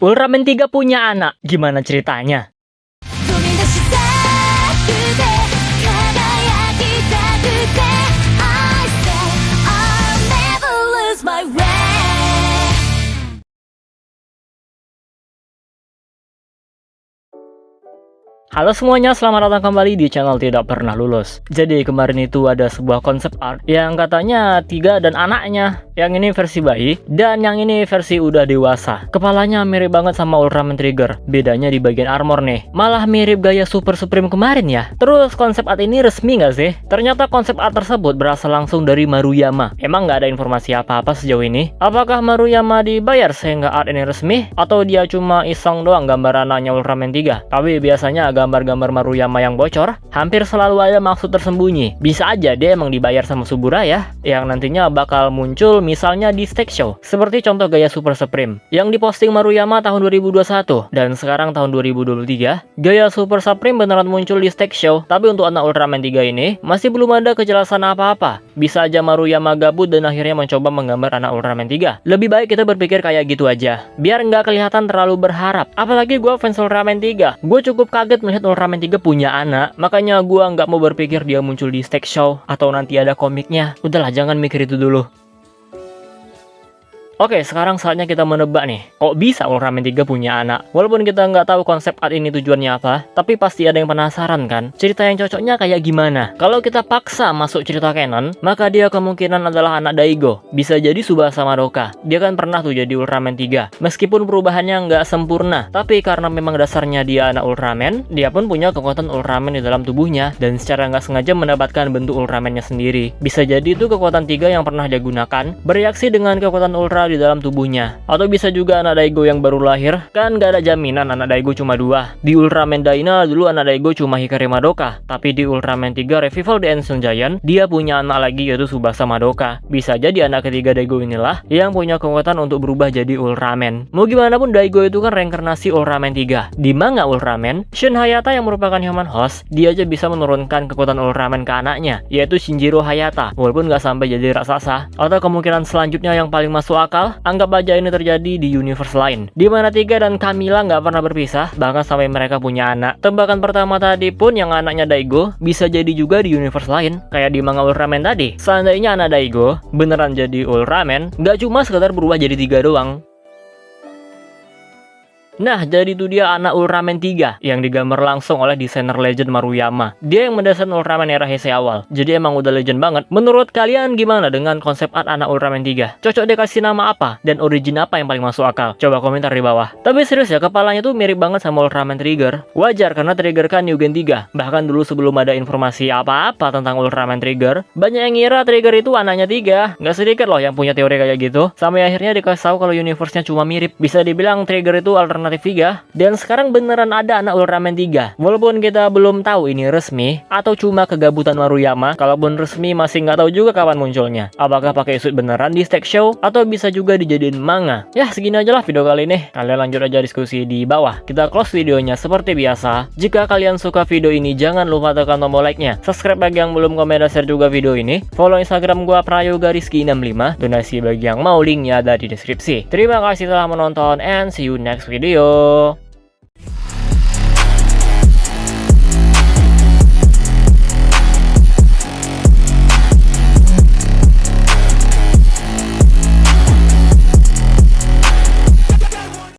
Ultraman 3 punya anak, gimana ceritanya? Halo semuanya, selamat datang kembali di channel Tidak Pernah Lulus. Jadi kemarin itu ada sebuah konsep art yang katanya Tiga dan anaknya. Yang ini versi bayi, dan yang ini versi udah dewasa. Kepalanya mirip banget sama Ultraman Trigger. Bedanya di bagian armor nih, malah mirip gaya Super Supreme kemarin ya. Terus konsep art ini resmi nggak sih? Ternyata konsep art tersebut berasal langsung dari Maruyama. Emang nggak ada informasi apa-apa sejauh ini? Apakah Maruyama dibayar sehingga art ini resmi? Atau dia cuma iseng doang gambar anaknya Ultraman 3? Tapi biasanya gambar-gambar Maruyama yang bocor hampir selalu ada maksud tersembunyi. Bisa aja dia emang dibayar sama Suburaya yang nantinya bakal muncul misalnya di Stage Show, seperti contoh gaya Super Supreme yang diposting Maruyama tahun 2021, dan sekarang tahun 2023 gaya Super Supreme beneran muncul di Stage Show. Tapi untuk anak Ultraman 3 ini masih belum ada kejelasan apa-apa. Bisa aja Maruyama gabut dan akhirnya mencoba menggambar anak Ultraman 3. Lebih baik kita berpikir kayak gitu aja, biar nggak kelihatan terlalu berharap. Apalagi gue fans Ultraman 3, gue cukup kaget melihat Ultraman 3 punya anak, makanya gue nggak mau berpikir dia muncul di Stage Show atau nanti ada komiknya. Udahlah, jangan mikir itu dulu. Oke, sekarang saatnya kita menebak nih, kok bisa Ultraman 3 punya anak? Walaupun kita nggak tahu konsep art ini tujuannya apa, tapi pasti ada yang penasaran kan? Cerita yang cocoknya kayak gimana? Kalau kita paksa masuk cerita canon, maka dia kemungkinan adalah anak Daigo. Bisa jadi Tsubasa Madoka. Dia kan pernah tuh jadi Ultraman 3. Meskipun perubahannya nggak sempurna, tapi karena memang dasarnya dia anak Ultraman, dia pun punya kekuatan Ultraman di dalam tubuhnya, dan secara nggak sengaja mendapatkan bentuk Ultramannya sendiri. Bisa jadi itu kekuatan 3 yang pernah dia gunakan, bereaksi dengan kekuatan Ultra di dalam tubuhnya. Atau bisa juga anak Daigo yang baru lahir, kan gak ada jaminan anak Daigo cuma 2. Di Ultraman Dyna dulu anak Daigo cuma Hikari Madoka, tapi di Ultraman 3 Revival The Ancient Giant dia punya anak lagi yaitu Tsubasa Madoka. Bisa jadi anak ketiga Daigo inilah yang punya kekuatan untuk berubah jadi Ultraman. Mau gimana pun Daigo itu kan reinkarnasi Ultraman 3. Di manga Ultraman, Shun Hayata yang merupakan human host, dia aja bisa menurunkan kekuatan Ultraman ke anaknya, yaitu Shinjiro Hayata, walaupun gak sampai jadi raksasa. Atau kemungkinan selanjutnya yang paling masuk akal, anggap aja ini terjadi di universe lain, di mana Tiga dan Camilla nggak pernah berpisah, bahkan sampai mereka punya anak. Tebakan pertama tadi pun yang anaknya Daigo bisa jadi juga di universe lain, kayak di manga Ultraman tadi. Seandainya anak Daigo beneran jadi Ultraman, nggak cuma sekedar berubah jadi 3 doang. Nah, jadi itu dia anak Ultraman 3 yang digambar langsung oleh desainer legend Maruyama. Dia yang mendesain Ultraman era Heisei awal, jadi emang udah legend banget. Menurut kalian gimana dengan konsep art anak Ultraman 3? Cocok dikasih nama apa? Dan origin apa yang paling masuk akal? Coba komentar di bawah. Tapi serius ya, kepalanya tuh mirip banget sama Ultraman Trigger. Wajar karena Trigger kan New Gen 3. Bahkan dulu sebelum ada informasi apa-apa tentang Ultraman Trigger, banyak yang ngira Trigger itu anaknya 3. Nggak sedikit loh yang punya teori kayak gitu. Sampai akhirnya dikasih tahu kalau universe-nya cuma mirip. Bisa dibilang Trigger itu alternatif 3, dan sekarang beneran ada anak Ultraman 3. Walaupun kita belum tahu ini resmi atau cuma kegabutan Maruyama, kalaupun resmi masih nggak tahu juga kapan munculnya. Apakah pakai suit beneran di Stage Show atau bisa juga dijadiin manga? Ya segini aja lah video kali ini. Kalian lanjut aja diskusi di bawah. Kita close videonya seperti biasa. Jika kalian suka video ini, jangan lupa tekan tombol like-nya. Subscribe bagi yang belum, komen dan share juga video ini. Follow Instagram gua Prayoga_Rizky65. Donasi bagi yang mau, linknya ada di deskripsi. Terima kasih telah menonton and see you next video.